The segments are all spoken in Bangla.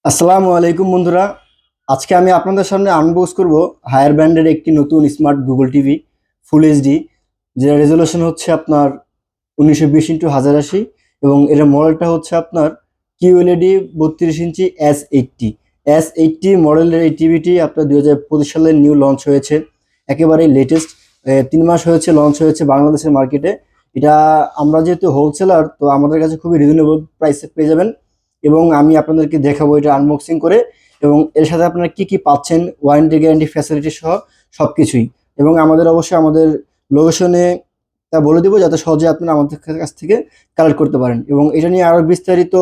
আসসালামু আলাইকুম বন্ধুরা। আজকে আমি আপনাদের সামনে আনবক্স করব হায়ার ব্র্যান্ডের একটি নতুন smart Google TV full HD, যেটা রেজলিউশন হচ্ছে আপনার 1920x1080 এবং এর মডেলটা হচ্ছে আপনার কিউএলইডি 32 ইঞ্চি S80 মডেলের এই টিভিটি আপনার 2025 সালে নিউ লঞ্চ হয়েছে, একেবারেই লেটেস্ট। 3 মাস হয়েছে লঞ্চ হয়েছে বাংলাদেশের মার্কেটে। এটা আমরা যেহেতু হোলসেলার, তো আমাদের কাছে খুবই রিজনেবল প্রাইসে পেয়ে যাবেন এবং আমি আপনাদেরকে দেখাবো এটা আনবক্সিং করে। এবং এর সাথে আপনারা কি কি পাচ্ছেন, ওয়ারেন্টি গ্যারান্টি ফ্যাসিলিটি সহ সবকিছুই। এবং অবশ্যই আমাদের লোকেশনে তা বলে দিব, যাতে সহজে আপনারা আমাদের কাছ থেকে কালেক্ট করতে পারেন। এবং এটা নিয়ে আরো বিস্তারিত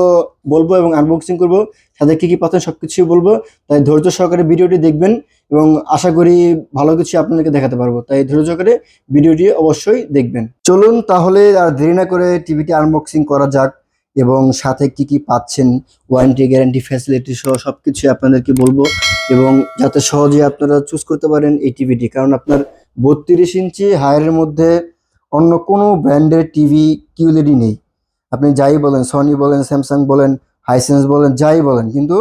বলবো এবং আনবক্সিং করব, সাথে কি কি পাচ্ছেন সবকিছুই বলবো। তাই ধৈর্য সহকারে ভিডিওটি দেখবেন এবং আশা করি ভালো কিছু আপনাদেরকে দেখাতে পারবো। তাই ধৈর্য সহকারে ভিডিওটি অবশ্যই দেখবেন। চলুন তাহলে আর দেরি না করে টিভিটি আনবক্সিং করা যাক এবং সাথে কি কি পাচ্ছেন, ওয়ারেন্টি গ্যারান্টি ফ্যাসিলিটি সহ সবকিছু আপনাদেরকে বলবো। এবং যাতে সহজে আপনারা চুজ করতে পারেন এই টিভিটি, কারণ আপনার 32 ইঞ্চি হায়ারের মধ্যে অন্য কোনো ব্র্যান্ডের টিভি কিউএলইডি নেই। আপনি যাই বলেন, সনি বলেন, স্যামসাং বলেন, হাইসেন্স বলেন, যাই বলেন, কিন্তু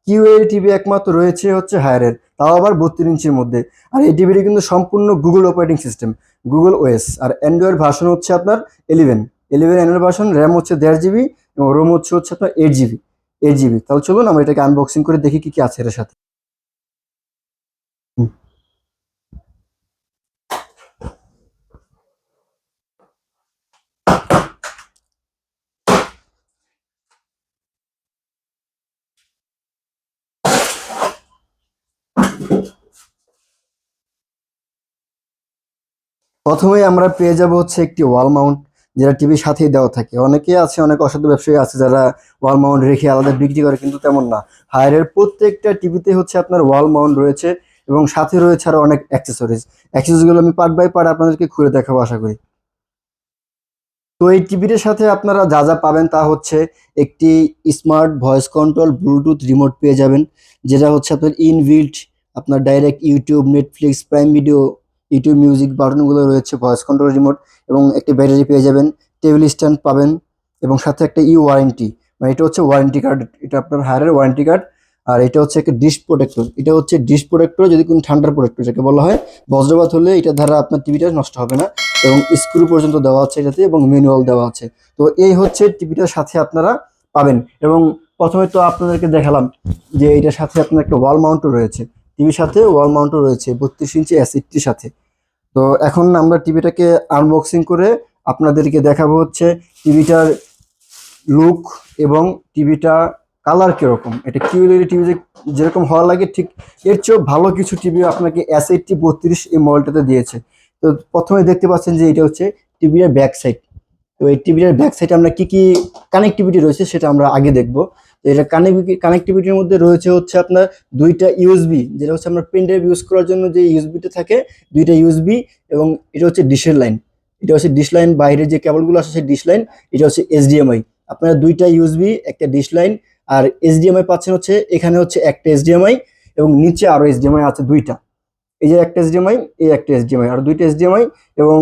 কিউএলইডি টিভি একমাত্র রয়েছে হচ্ছে হায়ারের, তাও আবার 32 ইঞ্চির মধ্যে। আর এই টিভিটি কিন্তু সম্পূর্ণ Google operating system, Google OS. আর অ্যান্ড্রয়েড ভার্সন হচ্ছে আপনার 11 অ্যান্ড্রয়েড ভার্সন, র্যাম হচ্ছে 1.5 জিবি এবং রোম হচ্ছে আপনার 8 জিবি। তাহলে চলুন আমরা এটাকে আনবক্সিং করে দেখি কি কি আছে এর সাথে। হুম। প্রথমেই আমরা পেয়ে যাব হচ্ছে একটি ওয়াল মাউন্ট, যেটা টিভির সাথেই দেওয়া থাকে। অনেকে আছে, অনেক অসাধু ব্যবসায়ী আছে যারা ওয়াল মাউন্ট রেখে আলাদা বিক্রি করে, কিন্তু তেমন না। হায়ারের প্রত্যেকটা টিভিতে হচ্ছে আপনার ওয়াল মাউন্ট রয়েছে এবং সাথে রয়েছে আরো অনেক অ্যাক্সেসরিজগুলো আমি পার্ট বাই পার্ট আপনাদেরকে খুলে দেখাবো আশা করি। তো এই টিভির সাথে আপনারা যা যা পাবেন তা হচ্ছে একটি smart voice control Bluetooth remote পেয়ে যাবেন, যেটা হচ্ছে আপনার ইনবিল্ট। আপনার direct YouTube, Netflix, Prime Video, YouTube Music বাটনগুলো রয়েছে, ভয়েস কন্ট্রোল রিমোট। এবং একটি ব্যাটারি পেয়ে যাবেন, টেবিল স্ট্যান্ড পাবেন এবং সাথে একটা ওয়ারেন্টি, মানে এটা হচ্ছে ওয়ারেন্টি কার্ড, এটা আপনার হায়ারের ওয়ারেন্টি কার্ড। আর এটা হচ্ছে একটা ডিশ প্রোটেক্টর, এটা হচ্ছে ডিশ প্রোটেক্টর, যদি কোনো ঠান্ডার প্রোটেক্টর যাকে বলা হয়। বজ্রপাত হলে এটা দ্বারা আপনার টিভিটা নষ্ট হবে না। এবং স্ক্রু পর্যন্ত দেওয়া আছে এটাতে এবং ম্যানুয়াল দেওয়া আছে। তো এই হচ্ছে টিভিটার সাথে আপনারা পাবেন। এবং প্রথমে তো আপনাদেরকে দেখালাম যে এটার সাথে আপনার একটা ওয়াল মাউন্টও রয়েছে, টিভির সাথে ওয়াল মাউন্টও রয়েছে 32 ইঞ্চি S80 সাথে। তো এখন আমরা টিভিটাকে আনবক্সিং করে আপনাদেরকে দেখাবো হচ্ছে টিভিটার লুক এবং টিভিটা কালার কিরকম। এটা কিউএলইডি টিভি যেরকম হওয়া লাগে, ঠিক এর চেয়েও ভালো কিছু টিভি আপনাকে S80 32 এই মডেলটাতে দিয়েছে। তো প্রথমে দেখতে পাচ্ছেন যে এটা হচ্ছে টিভির ব্যাক সাইড। তো এই টিভির ব্যাক সাইডে আমরা কি কি কানেক্টিভিটি রয়েছে সেটা আমরা আগে দেখব। তো এটা কানেক্টিভিটির মধ্যে রয়েছে হচ্ছে আপনার দুইটা ইউএসবি, যেটা হচ্ছে আমরা পেন ড্রাইভ ইউজ করার জন্য যে ইউএসবিটা থাকে, দুইটা ইউএসবি। এবং এটা হচ্ছে ডিশের লাইন, এটা হচ্ছে ডিশ লাইন, বাইরে যে কেবলগুলো আছে সেই ডিশ লাইন। এটা হচ্ছে এইচডিএমআই। আপনারা দুইটা ইউএসবি, একটা ডিশ লাইন আর এইচডিএমআই পাচ্ছেন হচ্ছে এখানে হচ্ছে একটা এইচডিএমআই এবং নিচে আরো এইচডিএমআই আছে দুইটা। এই যে একটা এইচডিএমআই, এই একটা এইচডিএমআই আর দুইটা এইচডিএমআই। এবং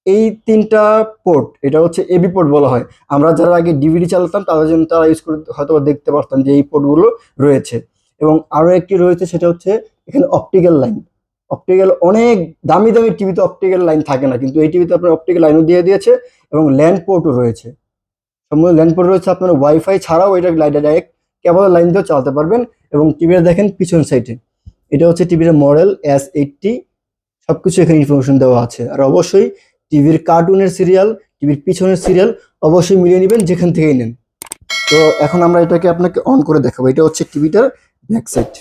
এই তিনটা পোর্ট, এটা হচ্ছে এবি পোর্ট বলা হয়। আমরা যারা আগে ডিভিডি চালাতাম তাদের জন্য, তারা ইউজ করতে হয়তো দেখতে পারতাম যে এই পোর্টগুলো রয়েছে। এবং আরো একটি রয়েছে, সেটা হচ্ছে এখানে অপটিক্যাল লাইন। অপটিক্যাল, অনেক দামি দামি টিভিতে অপটিক্যাল লাইন থাকে না, কিন্তু এই টিভিতে আপনার অপটিক্যাল লাইনও দিয়ে দিয়েছে এবং ল্যান্ড পোর্টও রয়েছে। সম্পূর্ণ ল্যান্ড পোর্ট রয়েছে, আপনার ওয়াইফাই ছাড়াও এটা ডাইরেক্ট কেবল লাইন দিয়েও চালাতে পারবেন। এবং টিভিটা দেখেন পিছন সাইডে, এটা হচ্ছে টিভির মডেল S80। সবকিছু এখানে ইনফরমেশন দেওয়া আছে। আর অবশ্যই টিভির কার্টুনের সিরিয়াল, টিভির পিছনের সিরিয়াল অবশ্যই মিলিয়ে নেবেন যেখান থেকেই নেন। তো এখন আমরা এটাকে আপনাকে অন করে দেখাবো। এটা হচ্ছে টিভিটার ব্যাক সাইড,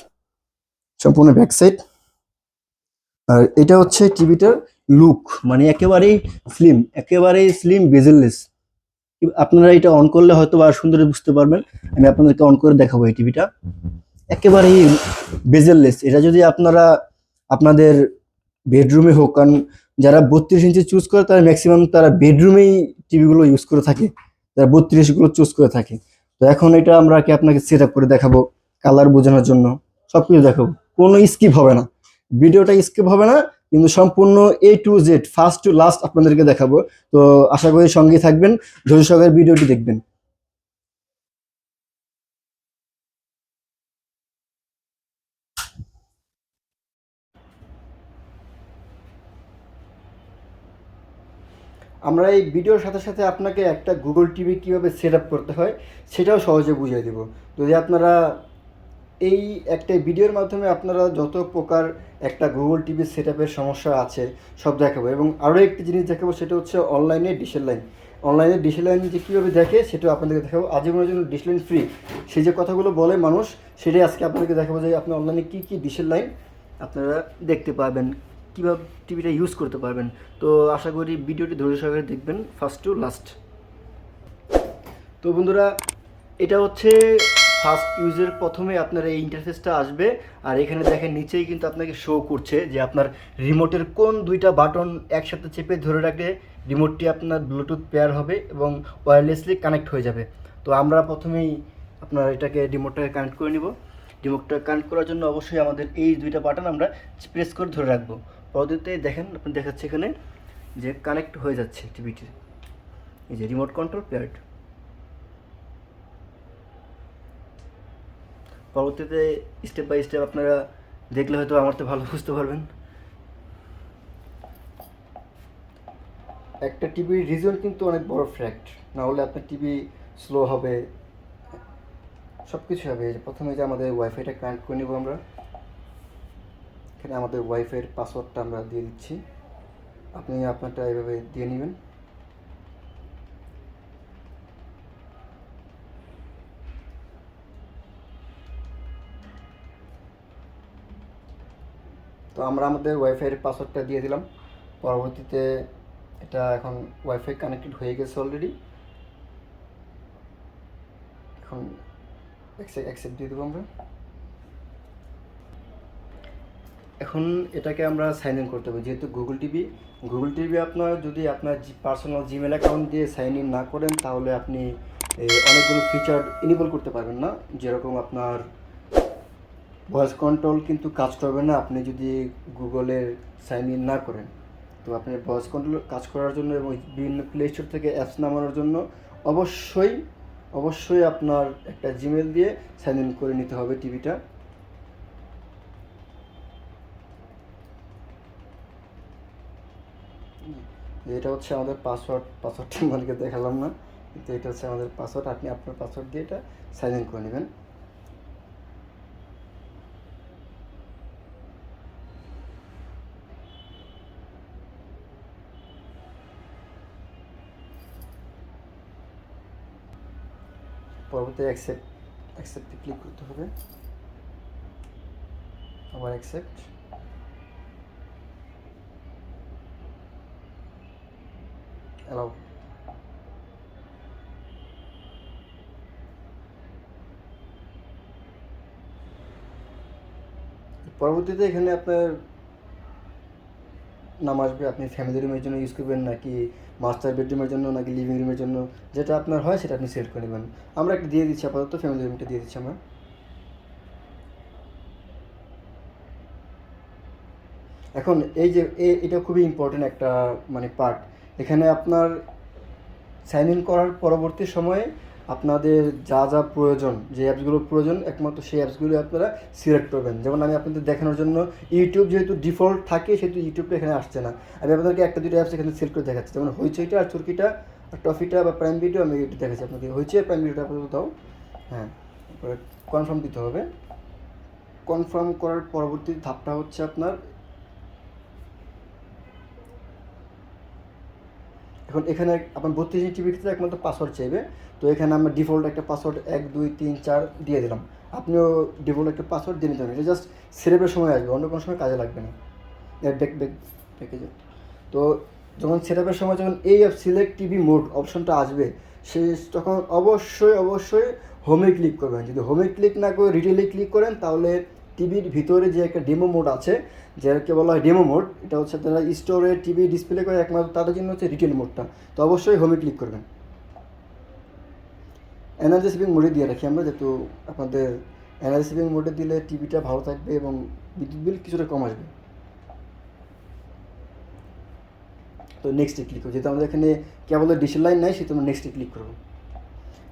সম্পূর্ণ ব্যাক সাইড। আর এটা হচ্ছে টিভিটার লুক, মানে একেবারেই স্লিম বেজেললেস। আপনারা এটা অন করলে হয়তো আর সুন্দর বুঝতে পারবেন। আমি আপনাদেরকে অন করে দেখাবো এই টিভিটা একেবারেই বেজেললেস। এটা যদি আপনারা আপনাদের বেডরুমে হোক, কারণ যারা 32 ইঞ্চি চুজ করে তারা ম্যাক্সিমাম তারা বেডরুমেই টিভিগুলো ইউজ করে থাকে, যারা 32 গুলো চুজ করে থাকে। তো এখন এটা আমরা কি আপনাকে সেট আপ করে দেখাবো কালার বোঝানোর জন্য, সবকিছু দেখাবো, কোনো স্কিপ হবে না, ভিডিওটা স্কিপ হবে না, কিন্তু সম্পূর্ণ A to Z first to last আপনাদেরকে দেখাবো। তো আশা করি সঙ্গে থাকবেন, ধৈর্য সহকারে ভিডিওটি দেখবেন। আমরা এই ভিডিওর সাথে সাথে আপনাকে একটা গুগল টিভি কীভাবে সেট আপ করতে হয় সেটাও সহজে বুঝিয়ে দেব। যদি আপনারা এই একটা ভিডিওর মাধ্যমে আপনারা যত প্রকার একটা গুগল টিভি সেট আপের সমস্যা আছে সব দেখাবো, এবং আরও একটি জিনিস দেখাবো, সেটা হচ্ছে অনলাইনে ডিশের লাইন। অনলাইনে ডিশের লাইন যে কীভাবে দেখে সেটাও আপনাদেরকে দেখাবো। আজীবনের জন্য ডিশ লাইন ফ্রি, সেই যে কথাগুলো বলে মানুষ, সেটাই আজকে আপনাদেরকে দেখাবো যে আপনি অনলাইনে কী কী ডিশের লাইন আপনারা দেখতে পাবেন, কীভাবে টিভিটা ইউজ করতে পারবেন। তো আশা করি ভিডিওটি ধৈর্য সহকারে দেখবেন ফার্স্ট টু লাস্ট। তো বন্ধুরা, এটা হচ্ছে ফার্স্ট ইউজের প্রথমে আপনার এই ইন্টারফেসটা আসবে, আর এখানে দেখেন নিচেই কিন্তু আপনাকে শো করছে যে আপনার রিমোটের কোন দুইটা বাটন একসাথে চেপে ধরে রাখলে রিমোটটি আপনার ব্লুটুথ পেয়ার হবে এবং ওয়্যারলেসলি কানেক্ট হয়ে যাবে। তো আমরা প্রথমেই আপনার এটাকে রিমোটটাকে কানেক্ট করে নিব। রিমোটটা কানেক্ট করার জন্য অবশ্যই আমাদের এই দুইটা বাটন আমরা প্রেস করে ধরে রাখবো। পরবর্তীতে দেখেন আপনি দেখাচ্ছে এখানে যে কানেক্ট হয়ে যাচ্ছে টিভিটি, এই যে রিমোট কন্ট্রোল পেয়ার্ড। পরবর্তীতে স্টেপ বাই স্টেপ আপনারা দেখলে হয়তো আমার তো ভালো বুঝতে পারবেন। একটা টিভির রিজন কিন্তু অনেক বড় ফ্যাক্ট, না হলে আপনার টিভি স্লো হবে, সব কিছু হবে। প্রথমে যে আমাদের ওয়াইফাইটা কানেক্ট করে নেব আমরা। এখানে আমাদের ওয়াইফাইয়ের পাসওয়ার্ডটা আমরা দিয়ে দিচ্ছি, আপনি আপনারটা এইভাবে দিয়ে নেবেন। তো আমরা আমাদের ওয়াইফাইয়ের পাসওয়ার্ডটা দিয়ে দিলাম। পরবর্তীতে এটা এখন ওয়াইফাই কানেক্টেড হয়ে গেছে অলরেডি। এখন অ্যাকসেপ্ট দিয়ে দেবো আমরা। এখন এটাকে আমরা সাইন ইন করতে হবে, যেহেতু গুগল টিভি আপনার যদি আপনার পার্সোনাল জিমেল অ্যাকাউন্ট দিয়ে সাইন ইন না করেন তাহলে আপনি অনেকগুলো ফিচার ইনেবল করতে পারবেন না। যেরকম আপনার ভয়েস কন্ট্রোল কিন্তু কাজ করবে না আপনি যদি গুগলের সাইন ইন না করেন। তো আপনি ভয়েস কন্ট্রোল কাজ করার জন্য এবং বিভিন্ন প্লে স্টোর থেকে অ্যাপস নামানোর জন্য অবশ্যই আপনার একটা জিমেল দিয়ে সাইন ইন করে নিতে হবে টিভিটা। এটা হচ্ছে আমাদের পাসওয়ার্ডটা আমাদেরকে দেখালাম না, কিন্তু এটা হচ্ছে আমাদের পাসওয়ার্ড। আপনি আপনার পাসওয়ার্ড দিয়ে এটা সাইন ইন করে নেবেন। পরবর্তী অ্যাকসেপ্টে ক্লিক করতে হবে, আবার অ্যাকসেপ্ট। অ্যালাউ। পরবর্তীতে এখানে আপনার নাম আসবে, আপনি ফ্যামিলি রুমের জন্য ইউজ করবেন নাকি মাস্টার বেডরুমের জন্য নাকি লিভিং রুমের জন্য, যেটা আপনার হয় সেটা আপনি সিলেক্ট করে নেবেন। আমরা একটা দিয়ে দিচ্ছি, আপাতত ফ্যামিলি রুমটা দিয়ে দিচ্ছি আমরা। এখন এই যে এটা খুবই ইম্পর্টেন্ট একটা মানে পার্ট। এখানে আপনার সাইন ইন করার পরবর্তী সময়ে আপনাদের যা যা প্রয়োজন, যে অ্যাপসগুলো প্রয়োজন একমাত্র সেই অ্যাপসগুলো আপনারা সিলেক্ট করবেন। যেমন আমি আপনাদের দেখানোর জন্য ইউটিউব যেহেতু ডিফল্ট থাকে সেহেতু ইউটিউবটা এখানে আসছে না, আমি আপনাদেরকে একটা দুটো অ্যাপস এখানে সিলেক্ট করে দেখাচ্ছি। যেমন হইচইটা আর চরকিটা আর টফিটা বা প্রাইম ভিডিও আমি ইউটিউব দেখাচ্ছি আপনাকে। হইচই আর প্রাইম ভিডিওটা আপাতত দাও, হ্যাঁ। তারপরে কনফার্ম দিতে হবে। কনফার্ম করার পরবর্তী ধাপটা হচ্ছে আপনার এখন এখানে আপনার 32 ইঞ্চি টিভির ক্ষেত্রে একমাত্র পাসওয়ার্ড চাইবে। তো এখানে আমরা ডিফল্ট একটা পাসওয়ার্ড 1 2 3 4 দিয়ে দিলাম। আপনিও ডিফল্ট একটা পাসওয়ার্ড দিয়ে নিতে হবে, এটা জাস্ট সেটআপের সময় আসবে, অন্য কোনো সময় কাজে লাগবে না। প্যাকেজে তো যখন সেটআপের সময় যখন এই সিলেক্ট টিভি মোড অপশনটা আসবে, সে তখন অবশ্যই হোমে ক্লিক করবেন। যদি হোমে ক্লিক না করে রিটেলে ক্লিক করেন তাহলে টিভির ভিতরে যে একটা ডেমো মোড আছে, যাকে বলা হয় ডেমো মোড, এটা হচ্ছে তারা স্টোরে টিভি ডিসপ্লে করে একমাত্র তাদের জন্য হচ্ছে রিটেল মোডটা। তো অবশ্যই হোমে ক্লিক করবেন। এনার্জি সেভিং মোডে দিয়ে রাখি আমরা, যেহেতু আপনাদের এনার্জি সেভিং মোডে দিলে টিভিটা ভালো থাকবে এবং বিদ্যুৎ বিল কিছুটা কম আসবে। তো নেক্সটে ক্লিক করবো, যেহেতু আমাদের এখানে কেবলের ডিশের লাইন নাই সেহেতু আমরা নেক্সটে ক্লিক করবো।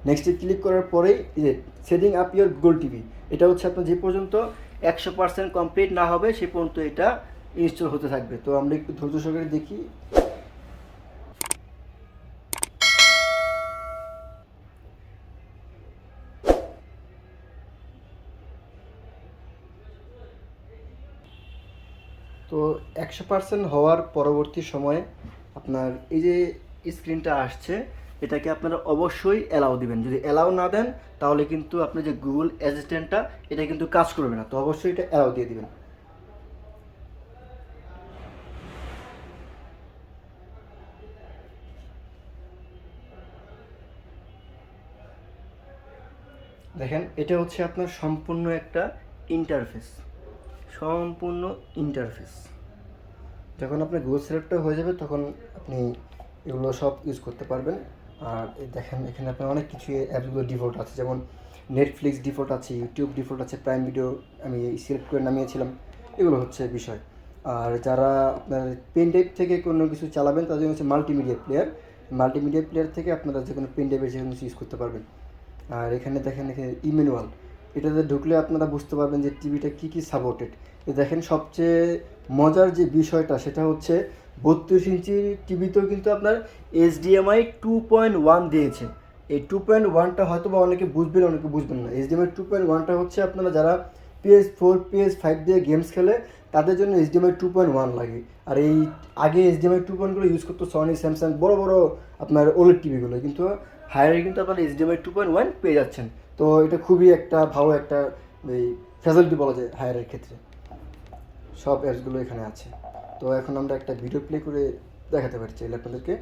নেক্সটে ক্লিক করার পরেই এই যে setting up your Google TV, এটা হচ্ছে আপনার যে পর্যন্ত 100% কমপ্লিট না হবে সে পর্যন্ত এটা ইনস্টল হতে থাকবে। তো আমরা একটু ধৈর্য সহকারে দেখি। তো 100% হওয়ার পরবর্তী সময়ে আপনার এই যে স্ক্রিনটা আসছে, এটাকে আপনারা অবশ্যই অ্যালাউ দিবেন। যদি অ্যালাউ না দেন তাহলে কিন্তু আপনার যে গুগল অ্যাসিস্ট্যান্টটা এটা কিন্তু কাজ করবে না। তো অবশ্যই এটা অ্যালাউ দিয়ে দিবেন। দেখেন এটা হচ্ছে আপনার সম্পূর্ণ একটা ইন্টারফেস, সম্পূর্ণ ইন্টারফেস। যখন আপনার গুগল সেটআপটা হয়ে যাবে তখন আপনি এগুলো সব ইউজ করতে পারবেন। আর এই দেখেন এখানে আপনার অনেক কিছু অ্যাপসগুলো ডিফল্ট আছে, যেমন নেটফ্লিক্স ডিফল্ট আছে, ইউটিউব ডিফল্ট আছে, প্রাইম ভিডিও আমি সিলেক্ট করে নামিয়েছিলাম। এগুলো হচ্ছে বিষয়। আর যারা আপনার পেন ড্রাইভ থেকে কোনো কিছু চালাবেন তাদের জন্য হচ্ছে মাল্টিমিডিয়া প্লেয়ার। মাল্টিমিডিয়া প্লেয়ার থেকে আপনারা যে কোনো পেন ড্রাইভের যে কোনো কিছু ইউজ করতে পারবেন। আর এখানে দেখেন এখানে ইম্যানুয়াল, এটাতে ঢুকলে আপনারা বুঝতে পারবেন যে টিভিটা কী কী সাপোর্টেড। দেখেন সবচেয়ে মজার যে বিষয়টা সেটা হচ্ছে 32 ইঞ্চি টিভিতেও কিন্তু আপনার HDMI 2.1 দিয়েছে। এই 2.1টা হয়তো বা অনেকে বুঝবেন, অনেকে বুঝবেন না। HDMI 2.1টা হচ্ছে আপনারা যারা PS4 PS5 দিয়ে গেমস খেলে তাদের জন্য HDMI 2.1 লাগে। আর এই আগে HDMI 2.0 ইউজ করতো সনি, স্যামসাং, বড় বড় আপনার ওলেড টিভিগুলো, কিন্তু হায়ারে কিন্তু আপনার HDMI 2.1 পেয়ে যাচ্ছেন। তো এটা খুবই একটা ভালো একটা এই ফ্যাসিলিটি বলা যায় হায়ারের ক্ষেত্রে। সব অ্যাপসগুলো এখানে আছে। তো এখন আমরা একটা ভিডিও প্লে করে দেখাতে পারি চাইলে আপনাদেরকে।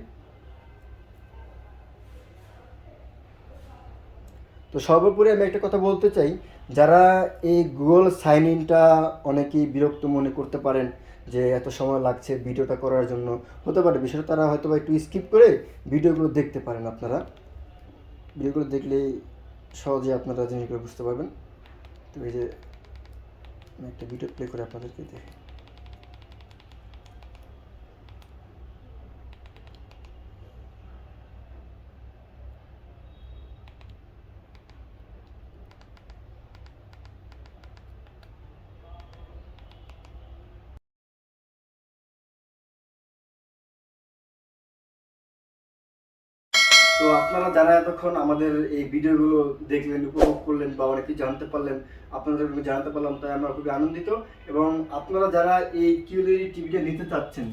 তো সর্বোপরি আমি একটা কথা বলতে চাই, যারা এই গুগল সাইন ইনটা অনেকেই বিরক্ত মনে করতে পারেন যে এত সময় লাগছে ভিডিওটা করার জন্য, হতে পারে বিষয়টা তারা হয়তো বা একটু স্কিপ করে ভিডিওগুলো দেখতে পারেন। আপনারা ভিডিওগুলো দেখলেই সহজে আপনারা জিনিসগুলো বুঝতে পারবেন। তো এই যে আমি একটা ভিডিও প্লে করে আপনাদেরকে দেখি। তো আপনারা যারা এতক্ষণ আমাদের এই ভিডিওগুলো দেখলেন, উপভোগ করলেন বা অনেক কিছু জানতে পারলেন, আপনাদের জানাতে পারলাম, তাই আমরা খুবই আনন্দিত। এবং আপনারা যারা এই কিউএলইডি টিভিটা নিতে চাচ্ছেন,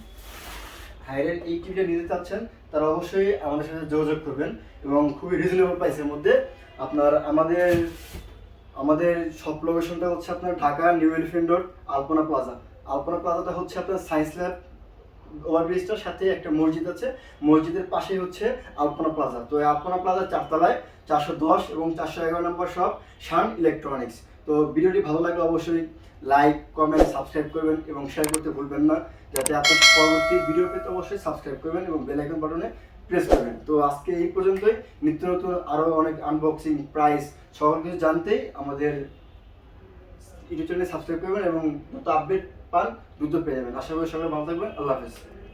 হায়ারের এই টিভিটা নিতে চাচ্ছেন, তারা অবশ্যই আমাদের সাথে যোগাযোগ করবেন এবং খুবই রিজনেবল প্রাইসের মধ্যে। আপনার আমাদের আমাদের শপ লোকেশনটা হচ্ছে আপনার ঢাকা নিউ এলিফ্যান্ট রোড, আলপনা প্লাজা। আলপনা প্লাজাটা হচ্ছে আপনার সায়েন্স ল্যাব ওভারব্রিজটার সাথে একটা মসজিদ আছে, মসজিদের পাশেই হচ্ছে আলপনা প্লাজা। তো এই আলপনা প্লাজার 4তলায় 410 এবং 411 নম্বর শপ শান ইলেকট্রনিক্স। তো ভিডিওটি ভালো লাগলে অবশ্যই লাইক, কমেন্ট, সাবস্ক্রাইব করবেন এবং শেয়ার করতে ভুলবেন না, যাতে আপনার পরবর্তী ভিডিও পেতে অবশ্যই সাবস্ক্রাইব করবেন এবং বেল আইকন বাটনে প্রেস করবেন। তো আজকে এই পর্যন্তই। নিত্য নতুন আরও অনেক আনবক্সিং, প্রাইস, সকল কিছু জানতেই আমাদের ইউটিউব চ্যানেলে সাবস্ক্রাইব করবেন এবং দ্রুত আপডেট পান, দ্রুত পেয়ে যাবেন। আশা করি সবাই ভালো থাকবেন। আল্লাহ হাফেজ।